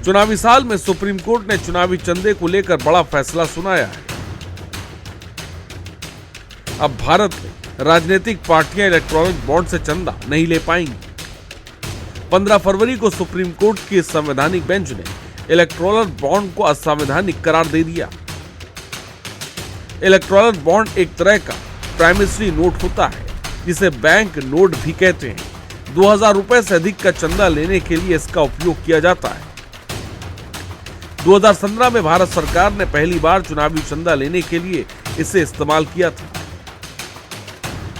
चुनावी साल में सुप्रीम कोर्ट ने चुनावी चंदे को लेकर बड़ा फैसला सुनाया है। अब भारत में राजनीतिक पार्टियां इलेक्ट्रॉनिक बॉन्ड से चंदा नहीं ले पाएंगी। 15 फरवरी को सुप्रीम कोर्ट की संवैधानिक बेंच ने इलेक्टोरल बॉन्ड को असंवैधानिक करार दे दिया। इलेक्टोरल बॉन्ड एक तरह का प्राइमरी नोट होता है, जिसे बैंक नोट भी कहते हैं। 2000 रुपए से अधिक का चंदा लेने के लिए इसका उपयोग किया जाता है। 2017 में भारत सरकार ने पहली बार चुनावी चंदा लेने के लिए इसे इस्तेमाल किया था।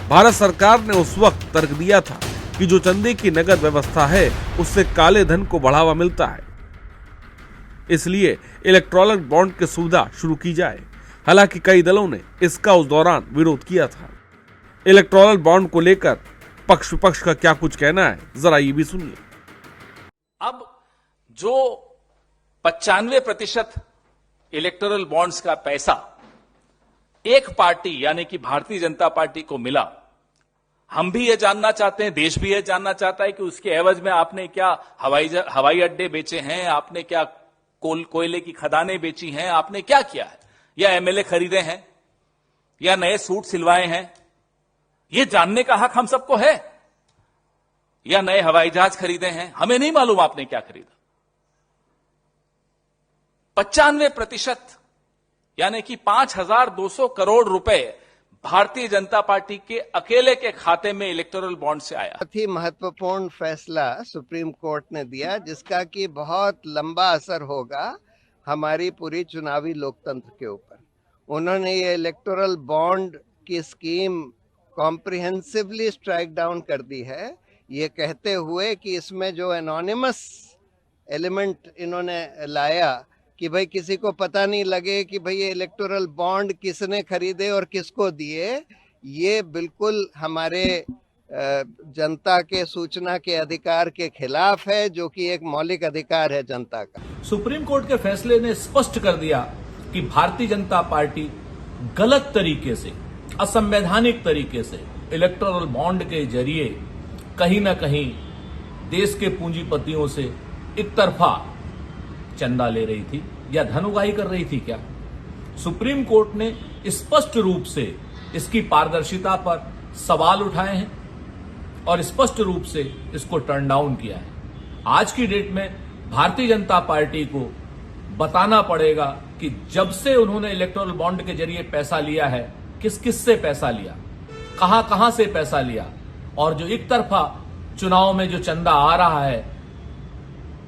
भारत सरकार ने उस वक्त तर्क दिया था कि जो चंदे की नगद व्यवस्था है, उससे काले धन को बढ़ावा मिलता है, इसलिए इलेक्ट्रॉनिक बॉन्ड की सुविधा शुरू की जाए। हालांकि कई दलों ने इसका उस दौरान विरोध किया था। इलेक्ट्रॉनिक बॉन्ड को लेकर पक्ष विपक्ष का क्या कुछ कहना है, जरा ये भी सुनिए। अब जो 95% इलेक्टोरल बॉन्ड्स का पैसा एक पार्टी यानी कि भारतीय जनता पार्टी को मिला, हम भी ये जानना चाहते हैं, देश भी ये जानना चाहता है कि उसके एवज में आपने क्या हवाई अड्डे बेचे हैं, आपने क्या कोयले की खदानें बेची हैं, आपने क्या किया है, या एमएलए खरीदे हैं, या नए सूट सिलवाए हैं। ये जानने का हक हम सबको है, या नए हवाई जहाज खरीदे हैं, हमें नहीं मालूम आपने क्या खरीदा। 95% यानी कि 5200 करोड़ रुपए भारतीय जनता पार्टी के अकेले के खाते में इलेक्टोरल बॉन्ड से आया। बहुत ही महत्वपूर्ण फैसला सुप्रीम कोर्ट ने दिया, जिसका कि बहुत लंबा असर होगा हमारी पूरी चुनावी लोकतंत्र के ऊपर। उन्होंने ये इलेक्टोरल बॉन्ड की स्कीम कॉम्प्रिहेंसिवली स्ट्राइक डाउन कर दी है, ये कहते हुए कि इसमें जो एनोनिमस एलिमेंट इन्होंने लाया कि भाई किसी को पता नहीं लगे कि भाई ये इलेक्टोरल बॉन्ड किसने खरीदे और किसको दिए, ये बिल्कुल हमारे जनता के सूचना के अधिकार के खिलाफ है, जो कि एक मौलिक अधिकार है जनता का। सुप्रीम कोर्ट के फैसले ने स्पष्ट कर दिया कि भारतीय जनता पार्टी गलत तरीके से, असंवैधानिक तरीके से इलेक्टोरल बॉन्ड के जरिए कहीं ना कहीं देश के पूंजीपतियों से एक तरफा चंदा ले रही थी या धन उगाही कर रही थी। क्या सुप्रीम कोर्ट ने स्पष्ट रूप से इसकी पारदर्शिता पर सवाल उठाए हैं और स्पष्ट रूप से इसको टर्न डाउन किया है। आज की डेट में भारतीय जनता पार्टी को बताना पड़ेगा कि जब से उन्होंने इलेक्टोरल बॉन्ड के जरिए पैसा लिया है, किस किस से पैसा लिया, कहां कहां से पैसा लिया, और जो एक तरफा चुनाव में जो चंदा आ रहा है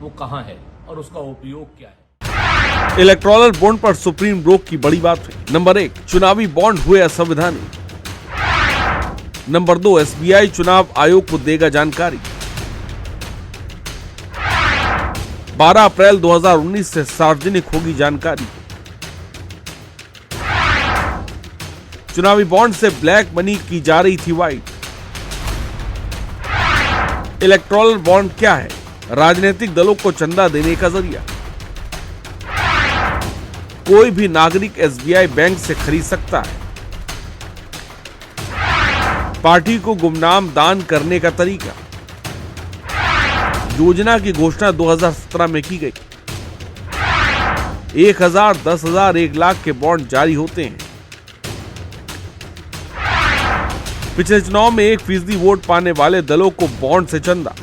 वो कहां है और उसका उपयोग क्या है। इलेक्टोरल बॉन्ड पर सुप्रीम कोर्ट की बड़ी बात है। नंबर 1, चुनावी बॉन्ड हुए असंवैधानिक। नंबर 2, एसबीआई चुनाव आयोग को देगा जानकारी। 12 अप्रैल 2019 से सार्वजनिक होगी जानकारी। चुनावी बॉन्ड से ब्लैक मनी की जा रही थी वाइट। इलेक्टोरल बॉन्ड क्या है? राजनीतिक दलों को चंदा देने का जरिया। कोई भी नागरिक एसबीआई बैंक से खरीद सकता है। पार्टी को गुमनाम दान करने का तरीका। योजना की घोषणा 2017 में की गई। 1000, 10,000, 1 लाख के बॉन्ड जारी होते हैं। पिछले चुनाव में 1% वोट पाने वाले दलों को बॉन्ड से चंदा।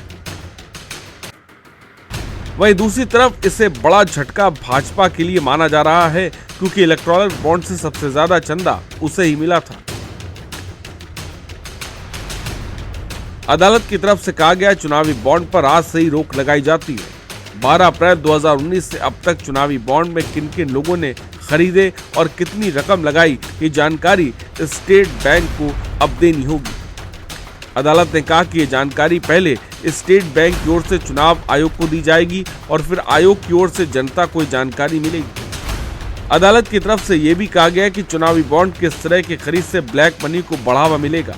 वहीं दूसरी तरफ इसे बड़ा झटका भाजपा के लिए माना जा रहा है, क्योंकि इलेक्टोरल बॉन्ड से सबसे ज्यादा चंदा उसे ही मिला था। अदालत की तरफ से कहा गया, चुनावी बॉन्ड पर आज से ही रोक लगाई जाती है। 12 अप्रैल 2019 से अब तक चुनावी बॉन्ड में किन किन लोगों ने खरीदे और कितनी रकम लगाई, ये जानकारी स्टेट बैंक को अब देनी होगी। अदालत ने कहा कि ये जानकारी पहले स्टेट बैंक की ओर से चुनाव आयोग को दी जाएगी और फिर आयोग की ओर से जनता को जानकारी मिलेगी। अदालत की तरफ से यह भी कहा गया कि चुनावी बॉन्ड किस तरह की खरीद से ब्लैक मनी को बढ़ावा मिलेगा।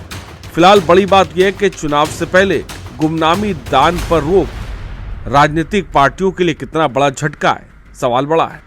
फिलहाल बड़ी बात यह है कि चुनाव से पहले गुमनामी दान पर रोक राजनीतिक पार्टियों के लिए कितना बड़ा झटका है, सवाल बड़ा है।